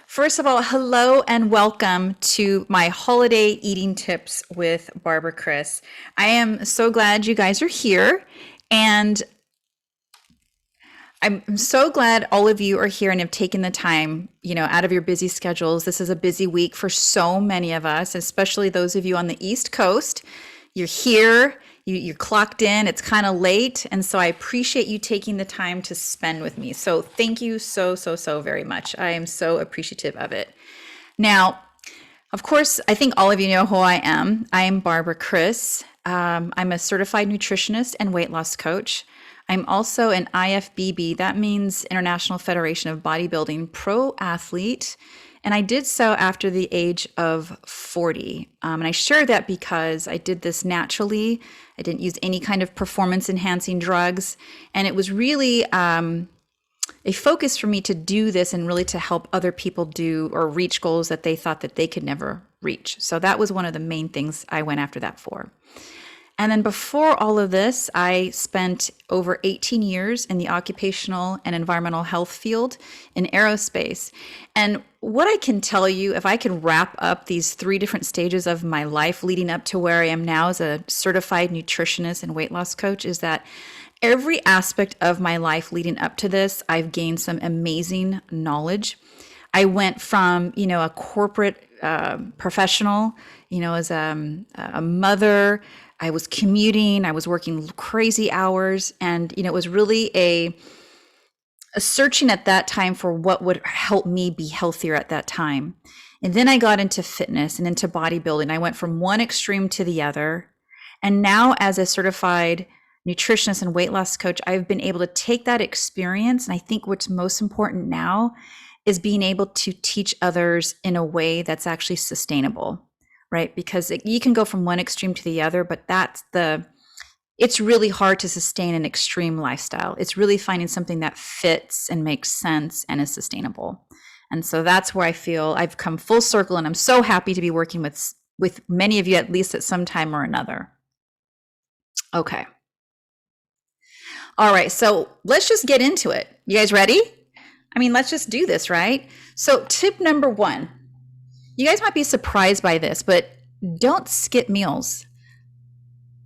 First of all, hello and welcome to my holiday eating tips with Barbara Chris. I am so glad you guys are here, and I'm so glad all of you are here and have taken the time, out of your busy schedules. This is a busy week for so many of us, especially those of you on the East Coast. You're here, you're clocked in, it's kind of late. And so I appreciate you taking the time to spend with me. So thank you so very much. I am so appreciative of it. Now, of course, I think all of you know who I am. I am Barbara Chris. I'm a certified nutritionist and weight loss coach. I'm also an IFBB, that means International Federation of Bodybuilding pro athlete. And I did so after the age of 40. And I share that because I did this naturally. I didn't use any kind of performance enhancing drugs. And it was really a focus for me to do this and really to help other people do or reach goals that they thought that they could never reach. So that was one of the main things I went after that for. And then before all of this, I spent over 18 years in the occupational and environmental health field in aerospace. And what I can tell you, if I can wrap up these three different stages of my life leading up to where I am now as a certified nutritionist and weight loss coach, is that every aspect of my life leading up to this, I've gained some amazing knowledge. I went from, a corporate professional, as a mother. I was commuting, I was working crazy hours, and it was really a searching at that time for what would help me be healthier at that time. And then I got into fitness and into bodybuilding. I went from one extreme to the other. And now as a certified nutritionist and weight loss coach, I've been able to take that experience. And I think what's most important now is being able to teach others in a way that's actually sustainable. Right? Because you can go from one extreme to the other, but it's really hard to sustain an extreme lifestyle. It's really finding something that fits and makes sense and is sustainable. And so that's where I feel I've come full circle, and I'm so happy to be working with many of you, at least at some time or another. Okay. All right. So let's just get into it. You guys ready? Let's just do this, right? So tip number one. You guys might be surprised by this, but don't skip meals.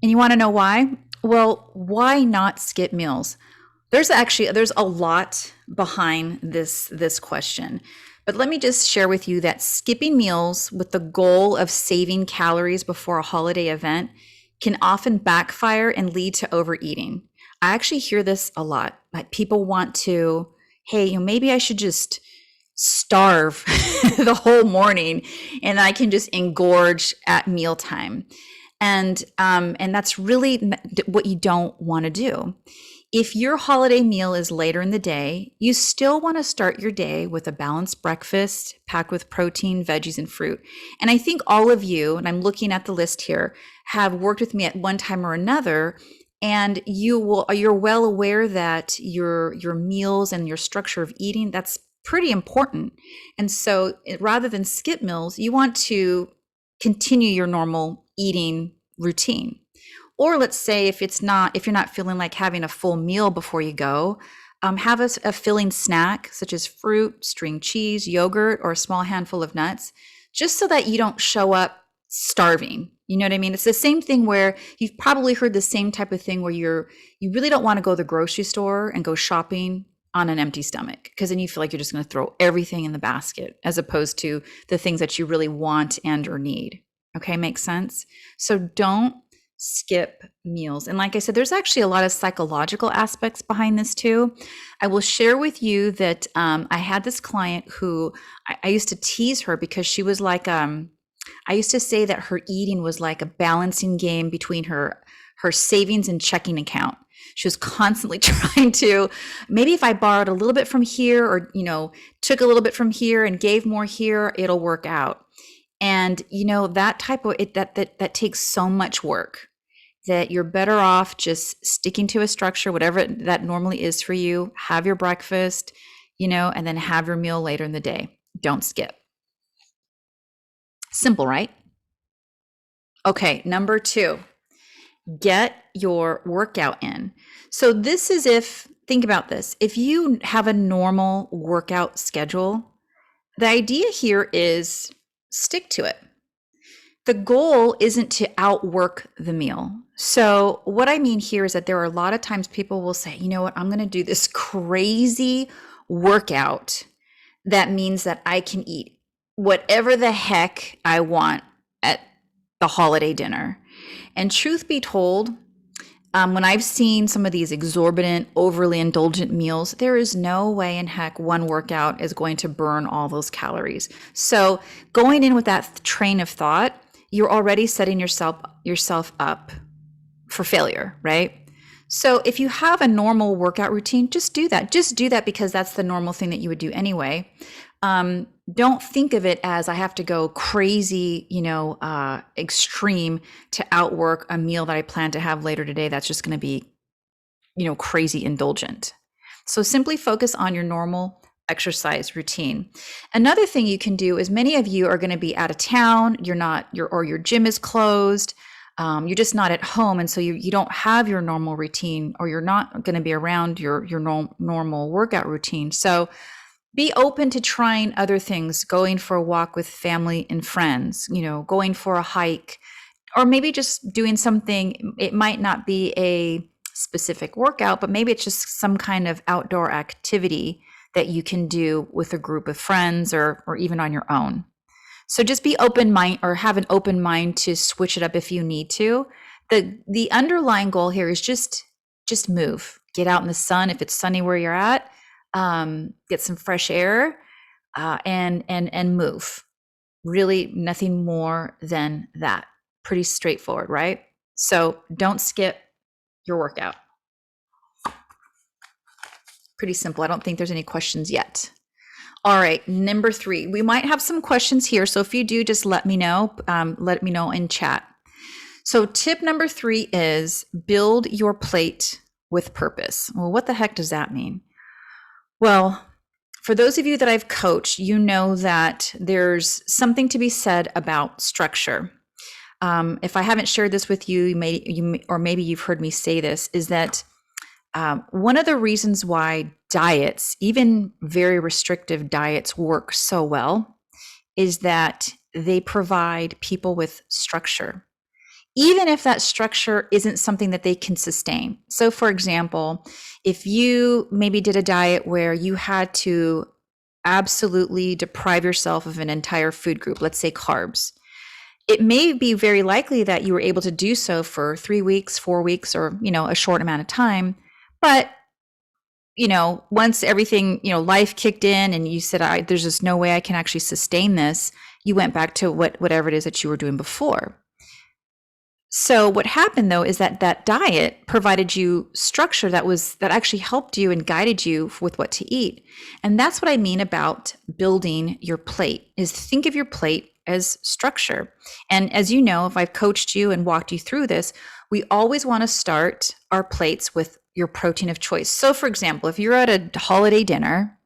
And you want to know why? Well, why not skip meals? There's a lot behind this question. But let me just share with you that skipping meals with the goal of saving calories before a holiday event can often backfire and lead to overeating. I actually hear this a lot. Like people want to, hey, maybe I should just starve the whole morning and I can just engorge at mealtime. And that's really what you don't want to do. If your holiday meal is later in the day, you still want to start your day with a balanced breakfast packed with protein, veggies, and fruit. And I think all of you, and I'm looking at the list here, have worked with me at one time or another. And you're well aware that your meals and your structure of eating, that's pretty important. And so rather than skip meals, you want to continue your normal eating routine. Or let's say if you're not feeling like having a full meal before you go, have a filling snack such as fruit, string cheese, yogurt, or a small handful of nuts, just so that you don't show up starving. You know what I mean? It's the same thing where you've probably heard the same type of thing where you really don't want to go to the grocery store and go shopping on an empty stomach, because then you feel like you're just going to throw everything in the basket as opposed to the things that you really want and or need. Okay, makes sense? So don't skip meals. And like I said, there's actually a lot of psychological aspects behind this too. I will share with you that I had this client who I used to tease her because she was like, I used to say that her eating was like a balancing game between her savings and checking account. She was constantly trying to, maybe if I borrowed a little bit from here or, took a little bit from here and gave more here, it'll work out. And, that type of it, that takes so much work that you're better off just sticking to a structure, whatever that normally is for you. Have your breakfast, and then have your meal later in the day. Don't skip. Simple, right? Okay, number 2. Get your workout in. So this is think about this. If you have a normal workout schedule, The idea here is stick to it. The goal isn't to outwork the meal. So, what I mean here is that there are a lot of times people will say, you know what, I'm going to do this crazy workout that means that I can eat whatever the heck I want at the holiday dinner. And truth be told, when I've seen some of these exorbitant, overly indulgent meals, there is no way in heck one workout is going to burn all those calories. So going in with that train of thought, you're already setting yourself up for failure, right? So if you have a normal workout routine, just do that. Just do that because that's the normal thing that you would do anyway. Don't think of it as I have to go crazy, extreme to outwork a meal that I plan to have later today. That's just going to be, crazy indulgent. So simply focus on your normal exercise routine. Another thing you can do is many of you are going to be out of town. Your gym is closed. You're just not at home. And so you don't have your normal routine, or you're not going to be around your normal workout routine. So be open to trying other things, going for a walk with family and friends, going for a hike, or maybe just doing something. It might not be a specific workout, but maybe it's just some kind of outdoor activity that you can do with a group of friends or even on your own. So just be open mind, or have an open mind to switch it up if you need to. The underlying goal here is just move, get out in the sun if it's sunny where you're at. Get some fresh air, and move. Really nothing more than that. Pretty straightforward, right? So don't skip your workout. Pretty simple. I don't think there's any questions yet. All right, number 3. We might have some questions here. So if you do, just let me know. Let me know in chat. So tip number 3 is build your plate with purpose. Well, what the heck does that mean? Well, for those of you that I've coached, you know that there's something to be said about structure. If I haven't shared this with you, or maybe you've heard me say this, is that one of the reasons why diets, even very restrictive diets, work so well is that they provide people with structure, even if that structure isn't something that they can sustain. So for example, if you maybe did a diet where you had to absolutely deprive yourself of an entire food group, let's say carbs, it may be very likely that you were able to do so for 3 weeks, 4 weeks, or, a short amount of time. But, once everything, life kicked in and you said, there's just no way I can actually sustain this, you went back to whatever it is that you were doing before. So what happened though is that diet provided you structure that actually helped you and guided you with what to eat. And that's what I mean about building your plate, is think of your plate as structure. And as you know, if I've coached you and walked you through this, we always want to start our plates with your protein of choice. So for example, if you're at a holiday dinner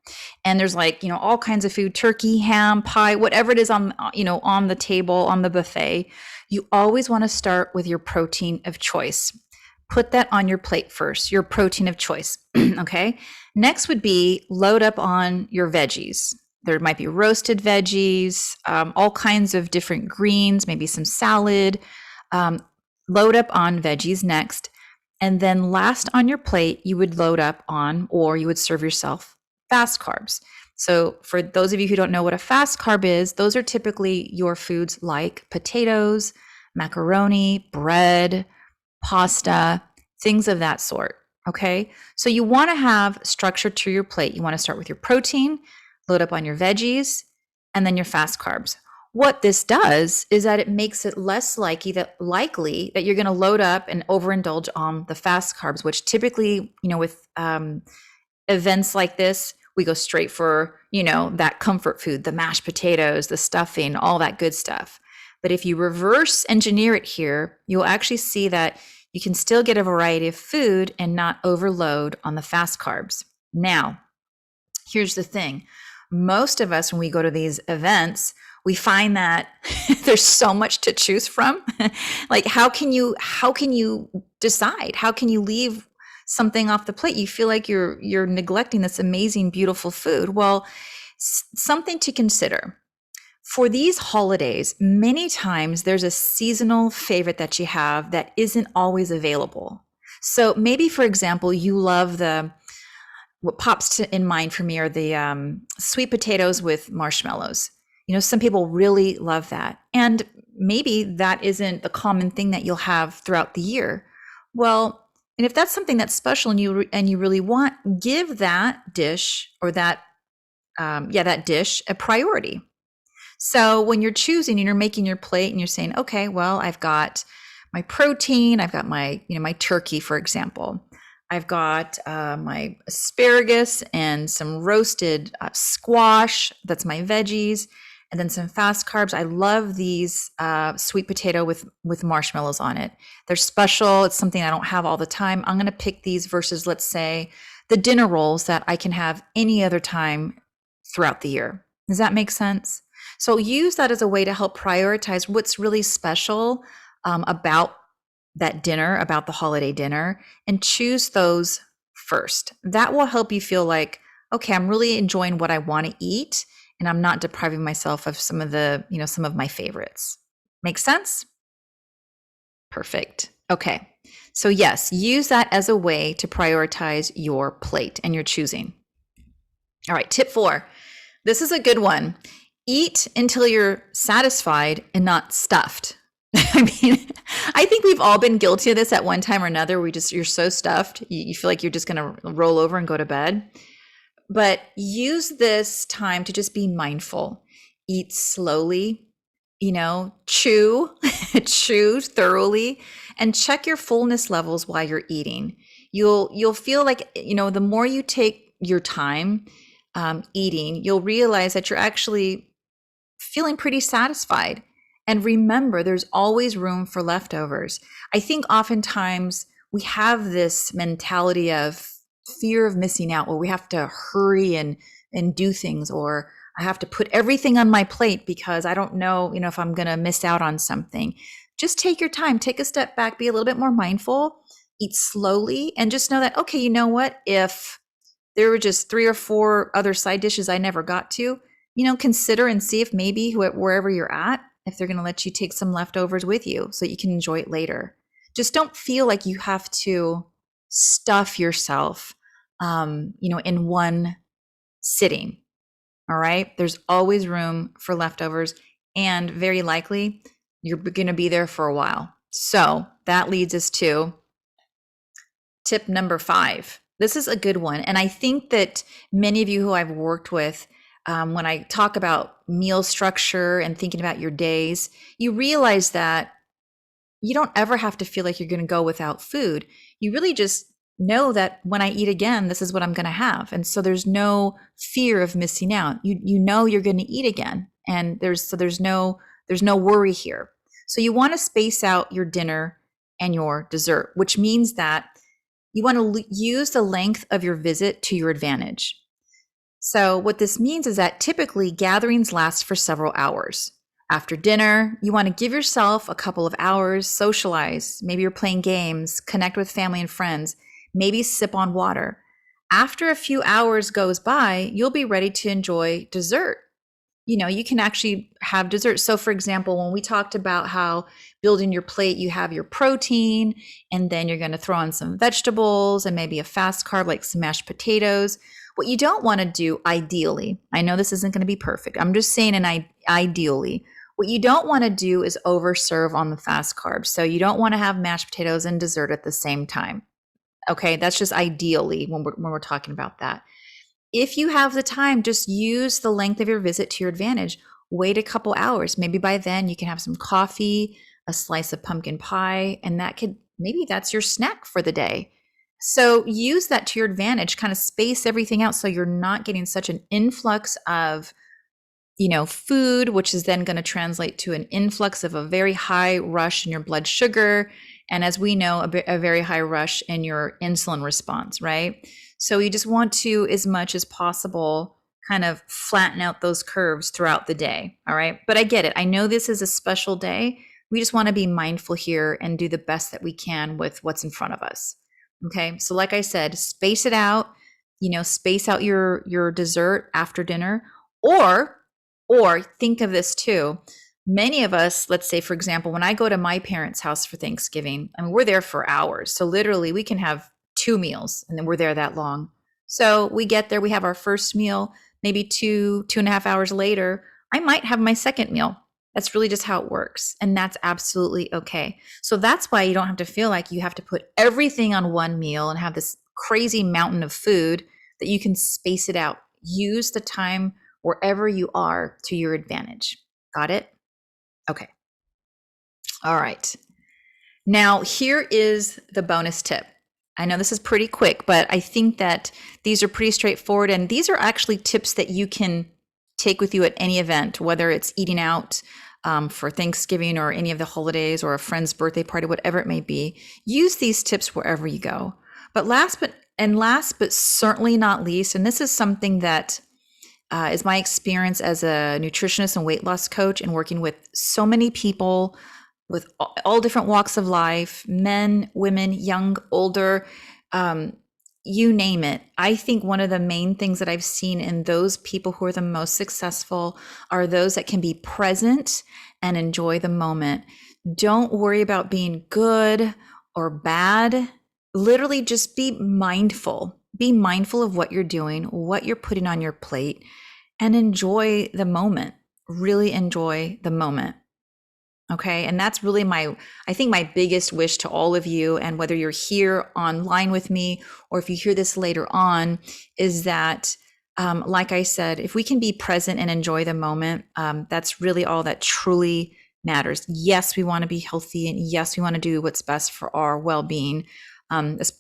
and there's all kinds of food, turkey, ham, pie, whatever it is on the table, on the buffet, you always want to start with your protein of choice. Put that on your plate first, your protein of choice. Okay. Next would be load up on your veggies. There might be roasted veggies, all kinds of different greens, maybe some salad. Load up on veggies next. And then last on your plate, you would load up on, or you would serve yourself, fast carbs. So for those of you who don't know what a fast carb is, those are typically your foods like potatoes, macaroni, bread, pasta, things of that sort. Okay. So you want to have structure to your plate. You want to start with your protein, load up on your veggies, and then your fast carbs. What this does is that it makes it less likely that you're going to load up and overindulge on the fast carbs, which typically, with events like this, we go straight for, that comfort food, the mashed potatoes, the stuffing, all that good stuff. But if you reverse engineer it here, you'll actually see that you can still get a variety of food and not overload on the fast carbs. Now, here's the thing. Most of us, when we go to these events, we find that there's so much to choose from. Like, how can you decide? How can you leave something off the plate? You feel like you're neglecting this amazing, beautiful food. Well, Something to consider. For these holidays, many times there's a seasonal favorite that you have that isn't always available. So maybe, for example, you love what pops in mind for me are the sweet potatoes with marshmallows. You know, some people really love that. And maybe that isn't the common thing that you'll have throughout the year. Well, and if that's something that's special and you really want, give that dish or that dish a priority. So when you're choosing and you're making your plate and you're saying, okay, well, I've got my protein, I've got my turkey, for example. I've got my asparagus and some roasted squash. That's my veggies, and then some fast carbs. I love these sweet potato with marshmallows on it. They're special. It's something I don't have all the time. I'm going to pick these versus, let's say, the dinner rolls that I can have any other time throughout the year. Does that make sense? So use that as a way to help prioritize what's really special about that dinner, about the holiday dinner, and choose those first. That will help you feel like, okay, I'm really enjoying what I want to eat, and I'm not depriving myself of some of my favorites. Make sense? Perfect. Okay. So yes, use that as a way to prioritize your plate and your choosing. All right, tip 4. This is a good one. Eat until you're satisfied and not stuffed. I mean, I think we've all been guilty of this at one time or another. You're so stuffed, you feel like you're just going to roll over and go to bed. But use this time to just be mindful. Eat slowly, chew, chew thoroughly, and check your fullness levels while you're eating. You'll feel like, the more you take your time eating, you'll realize that you're actually feeling pretty satisfied. And remember, there's always room for leftovers. I think oftentimes we have this mentality of fear of missing out, where we have to hurry and do things, or I have to put everything on my plate because I don't know, if I'm going to miss out on something. Just take your time, take a step back, be a little bit more mindful, eat slowly, and just know that, okay, you know what? If there were just 3 or 4 other side dishes I never got to, consider and see if maybe wherever you're at, if they're going to let you take some leftovers with you so you can enjoy it later. Just don't feel like you have to stuff yourself, in one sitting. All right. There's always room for leftovers, and very likely you're going to be there for a while. So that leads us to tip number 5. This is a good one. And I think that many of you who I've worked with, when I talk about meal structure and thinking about your days, you realize that you don't ever have to feel like you're going to go without food. You really just know that when I eat again, this is what I'm going to have. And so there's no fear of missing out. You know you're going to eat again. And there's no worry here. So you want to space out your dinner and your dessert, which means that you want to use the length of your visit to your advantage. So what this means is that typically gatherings last for several hours. After dinner, you want to give yourself a couple of hours, socialize. Maybe you're playing games, connect with family and friends, maybe sip on water. After a few hours goes by, you'll be ready to enjoy dessert. You can actually have dessert. So for example, when we talked about how building your plate, you have your protein, and then you're going to throw in some vegetables and maybe a fast carb like some mashed potatoes. What you don't want to do, ideally, I know this isn't going to be perfect. I'm just saying, ideally, what you don't want to do is overserve on the fast carbs. So you don't want to have mashed potatoes and dessert at the same time. Okay, that's just ideally when we're talking about that. If you have the time, just use the length of your visit to your advantage. Wait a couple hours. Maybe by then you can have some coffee, a slice of pumpkin pie, and maybe that's your snack for the day. So use that to your advantage, kind of space everything out so you're not getting such an influx of, food, which is then going to translate to an influx of a very high rush in your blood sugar. And as we know, a very high rush in your insulin response, right? So you just want to, as much as possible, kind of flatten out those curves throughout the day. All right. But I get it. I know this is a special day. We just want to be mindful here and do the best that we can with what's in front of us. Okay. So like I said, space it out, space out your dessert after dinner, Or, or think of this too. Many of us, let's say, for example, when I go to my parents' house for Thanksgiving, I mean, we're there for hours. So literally, we can have two meals and then we're there that long. So we get there, we have our first meal, maybe 2.5 hours later, I might have my second meal. That's really just how it works. And that's absolutely okay. So that's why you don't have to feel like you have to put everything on one meal and have this crazy mountain of food, that you can space it out. Use the time wherever you are to your advantage. Got it? Okay. All right. Now, here is the bonus tip. I know this is pretty quick, but I think that these are pretty straightforward. And these are actually tips that you can take with you at any event, whether it's eating out for Thanksgiving or any of the holidays or a friend's birthday party, whatever it may be. Use these tips wherever you go. But last but certainly not least, and this is something that is my experience as a nutritionist and weight loss coach and working with so many people with all different walks of life, men, women, young, older, you name it. I think one of the main things that I've seen in those people who are the most successful are those that can be present and enjoy the moment. Don't worry about being good or bad. Literally just be mindful. Be mindful of what you're doing, what you're putting on your plate, and enjoy the moment. Really enjoy the moment. Okay. And that's really I think my biggest wish to all of you, and whether you're here online with me or if you hear this later on, is that, like I said, if we can be present and enjoy the moment, that's really all that truly matters. Yes, we want to be healthy, and yes, we want to do what's best for our well-being,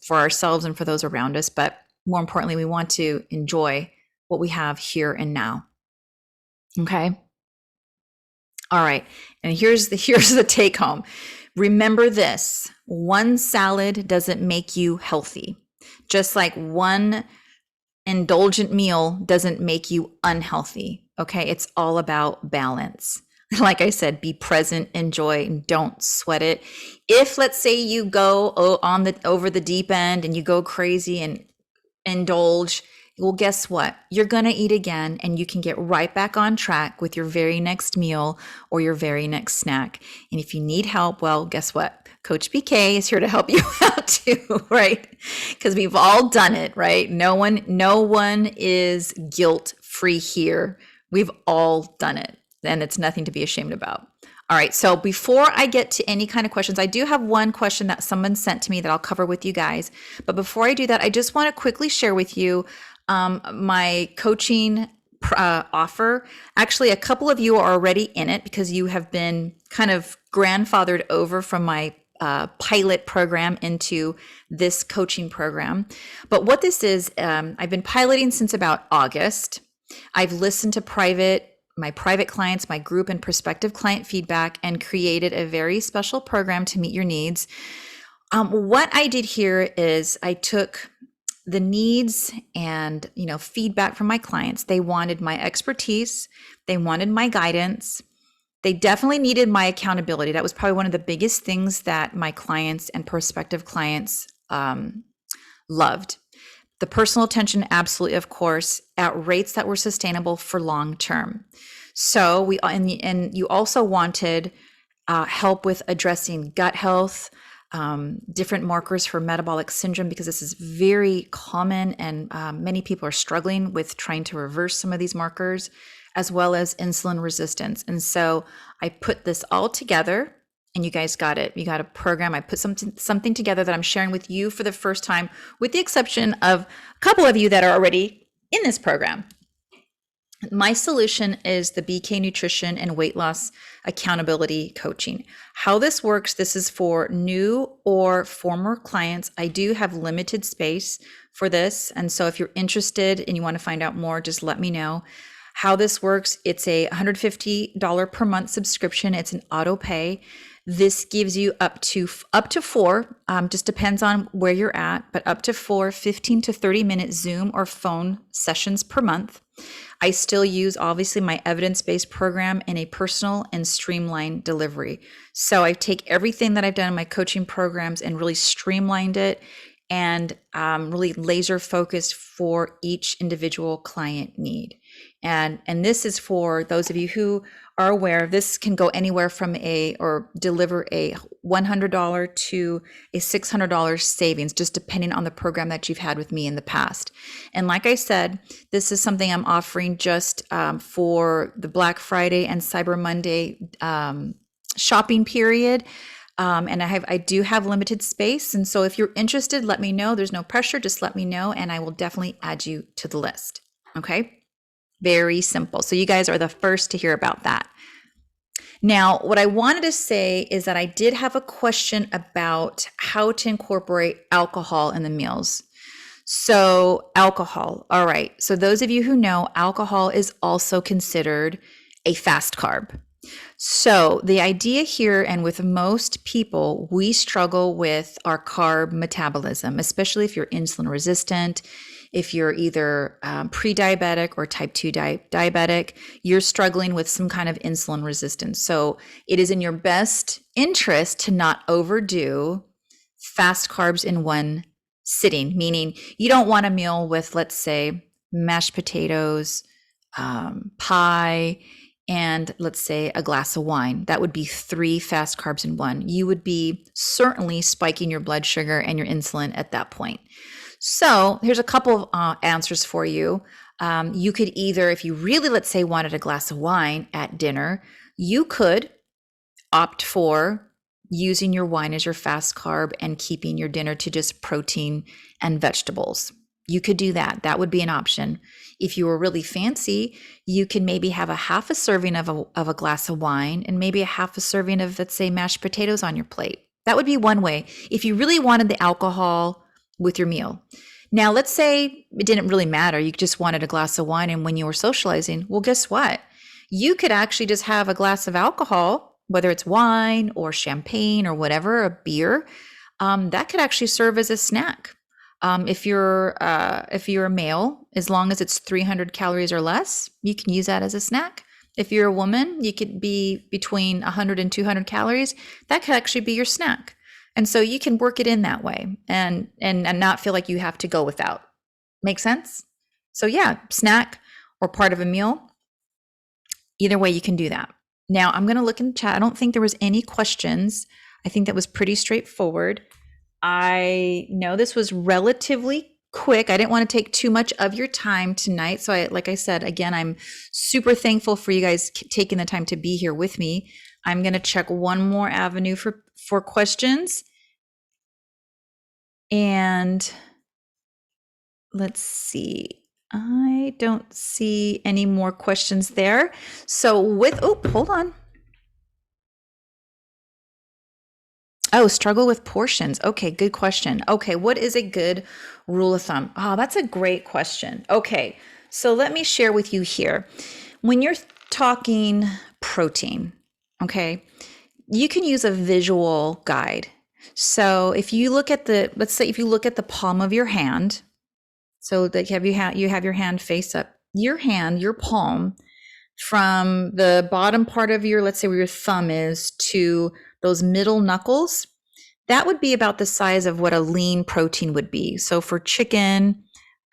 for ourselves and for those around us. But more importantly, we want to enjoy what we have here and now. Okay. All right. And here's the take home. Remember this: one salad doesn't make you healthy. Just like one indulgent meal doesn't make you unhealthy. Okay. It's all about balance. Like I said, be present, enjoy, and don't sweat it. If, let's say, you go over the deep end and you go crazy and indulge, well, guess what? You're going to eat again, and you can get right back on track with your very next meal or your very next snack. And if you need help, well, guess what? Coach BK is here to help you out too, right? Because we've all done it, right? No one is guilt-free here. We've all done it, and it's nothing to be ashamed about. All right, so before I get to any kind of questions, I do have one question that someone sent to me that I'll cover with you guys. But before I do that, I just want to quickly share with you my coaching offer. Actually, a couple of you are already in it because you have been kind of grandfathered over from my pilot program into this coaching program. But what this is, I've been piloting since about August. I've listened to my private clients, my group and prospective client feedback, and created a very special program to meet your needs. What I did here is I took the needs and feedback from my clients. They wanted my expertise. They wanted my guidance. They definitely needed my accountability. That was probably one of the biggest things that my clients and prospective clients loved. The personal attention, absolutely, of course, at rates that were sustainable for long term. So and you also wanted help with addressing gut health, different markers for metabolic syndrome, because this is very common, and many people are struggling with trying to reverse some of these markers, as well as insulin resistance. And so I put this all together, and you guys got it. You got a program. I put something together that I'm sharing with you for the first time, with the exception of a couple of you that are already in this program. My solution is the BK Nutrition and Weight Loss Accountability Coaching. How this works, this is for new or former clients. I do have limited space for this. And so if you're interested and you want to find out more, just let me know. How this works, it's a $150 per month subscription. It's an auto pay. This gives you up to 4, just depends on where you're at, but up to 4 15 to 30 minute Zoom or phone sessions per month. I still use, obviously, my evidence-based program in a personal and streamlined delivery. So I take everything that I've done in my coaching programs and really streamlined it, and really laser focused for each individual client need. And this is for those of you who are aware, this can go anywhere from or deliver a $100 to a $600 savings, just depending on the program that you've had with me in the past. And like I said, this is something I'm offering just for the Black Friday and Cyber Monday shopping period. And I do have limited space. And so if you're interested, let me know. There's no pressure. Just let me know, and I will definitely add you to the list. Okay. Very simple. So you guys are the first to hear about that. Now, what I wanted to say is that I did have a question about how to incorporate alcohol in the meals. So alcohol. All right. So those of you who know, alcohol is also considered a fast carb. So the idea here, and with most people, we struggle with our carb metabolism, especially if you're insulin resistant. If you're either pre-diabetic or type 2 diabetic, you're struggling with some kind of insulin resistance. So it is in your best interest to not overdo fast carbs in one sitting, meaning you don't want a meal with, let's say, mashed potatoes, pie, and let's say a glass of wine. That would be 3 fast carbs in one. You would be certainly spiking your blood sugar and your insulin at that point. So here's a couple of answers for you. You could either, if you really, let's say, wanted a glass of wine at dinner, you could opt for using your wine as your fast carb and keeping your dinner to just protein and vegetables. You could do that. That would be an option. If you were really fancy, you can maybe have a half a serving of a glass of wine and maybe a half a serving of, let's say, mashed potatoes on your plate. That would be one way. If you really wanted the alcohol with your meal. Now, let's say it didn't really matter. You just wanted a glass of wine, and when you were socializing, well, guess what? You could actually just have a glass of alcohol, whether it's wine or champagne or whatever, a beer. That could actually serve as a snack. If you're a male, as long as it's 300 calories or less, you can use that as a snack. If you're a woman, you could be between 100 and 200 calories. That could actually be your snack. And so you can work it in that way and not feel like you have to go without. Make sense? So yeah, snack or part of a meal. Either way, you can do that. Now I'm going to look in the chat. I don't think there was any questions. I think that was pretty straightforward. I know this was relatively quick. I didn't want to take too much of your time tonight. So like I said, again, I'm super thankful for you guys taking the time to be here with me. I'm going to check one more avenue for questions. And let's see. I don't see any more questions there. So hold on. Oh, struggle with portions. Okay, good question. Okay, what is a good rule of thumb? Oh, that's a great question. Okay, so let me share with you here. When you're talking protein, okay, you can use a visual guide. So if you look at let's say if you look at the palm of your hand, so that you have your hand face up, your palm, from the bottom part of let's say where your thumb is, to those middle knuckles, that would be about the size of what a lean protein would be. So for chicken,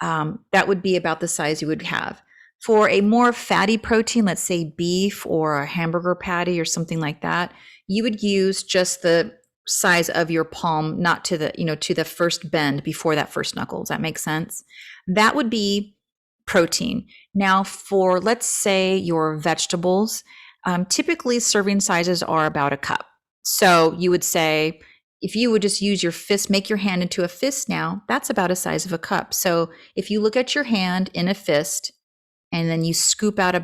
that would be about the size you would have. For a more fatty protein, let's say beef or a hamburger patty or something like that, you would use just the size of your palm, not to the first bend before that first knuckle. Does that make sense? That would be protein. Now, for, let's say, your vegetables, typically serving sizes are about a cup. So you would say, if you would just use your fist, make your hand into a fist now, that's about a size of a cup. So if you look at your hand in a fist, and then you scoop out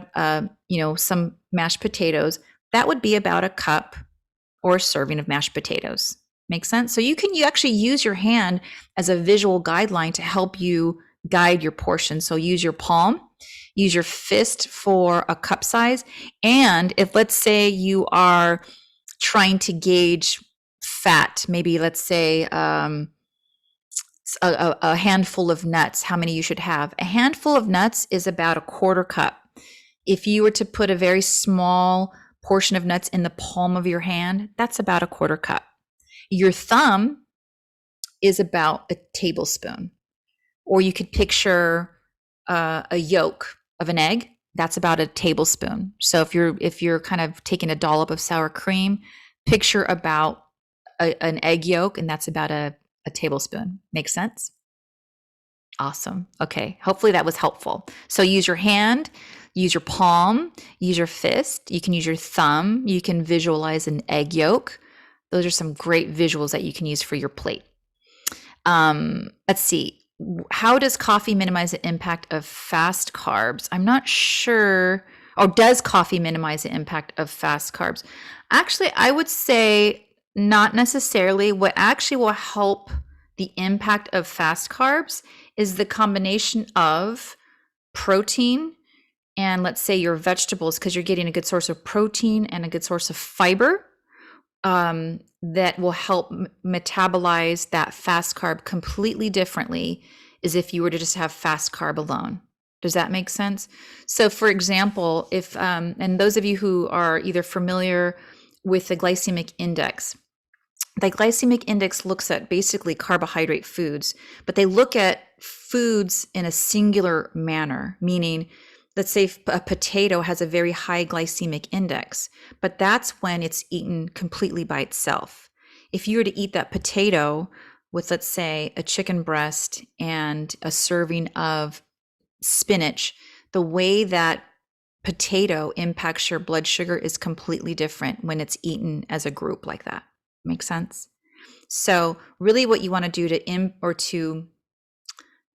some mashed potatoes, that would be about a cup or a serving of mashed potatoes. Make sense? So you actually use your hand as a visual guideline to help you guide your portion. So use your palm, use your fist for a cup size. And if, let's say, you are trying to gauge fat, maybe let's say a handful of nuts, how many you should have. A handful of nuts is about a quarter cup. If you were to put a very small portion of nuts in the palm of your hand, that's about a quarter cup. Your thumb is about a tablespoon. Or you could picture a yolk of an egg. That's about a tablespoon. So if you're kind of taking a dollop of sour cream, picture about an egg yolk, and that's about a tablespoon. Make sense? Awesome. Okay. Hopefully that was helpful. So use your hand, use your palm, use your fist. You can use your thumb. You can visualize an egg yolk. Those are some great visuals that you can use for your plate. Let's see. How does coffee minimize the impact of fast carbs? I'm not sure. Or does coffee minimize the impact of fast carbs? Actually, I would say not necessarily. What actually will help the impact of fast carbs is the combination of protein and, let's say, your vegetables, because you're getting a good source of protein and a good source of fiber, that will help metabolize that fast carb completely differently as if you were to just have fast carb alone. Does that make sense? So, for example, if and those of you who are either familiar with the glycemic index, the glycemic index looks at basically carbohydrate foods, but they look at foods in a singular manner, meaning, let's say a potato has a very high glycemic index, but that's when it's eaten completely by itself. If you were to eat that potato with, let's say, a chicken breast and a serving of spinach, the way that potato impacts your blood sugar is completely different when it's eaten as a group like that. Make sense? So really what you want to do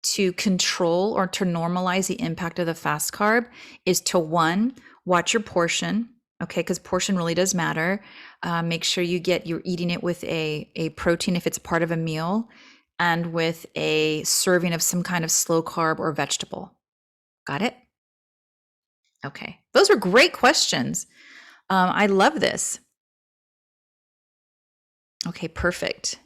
to control or to normalize the impact of the fast carb is to, one, watch your portion, okay, because portion really does matter. Make sure you're eating it with a protein if it's part of a meal, and with a serving of some kind of slow carb or vegetable. Got it? Okay. Those are great questions. I love this. Okay, perfect.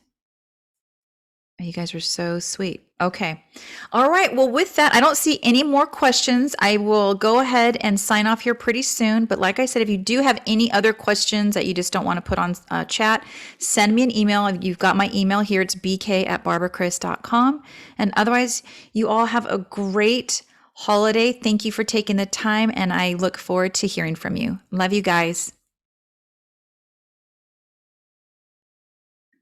You guys are so sweet. Okay. All right. Well, with that, I don't see any more questions. I will go ahead and sign off here pretty soon. But like I said, if you do have any other questions that you just don't want to put on chat, send me an email. You've got my email here. It's bk@barbarachris.com. And otherwise, you all have a great holiday. Thank you for taking the time, and I look forward to hearing from you. Love you guys.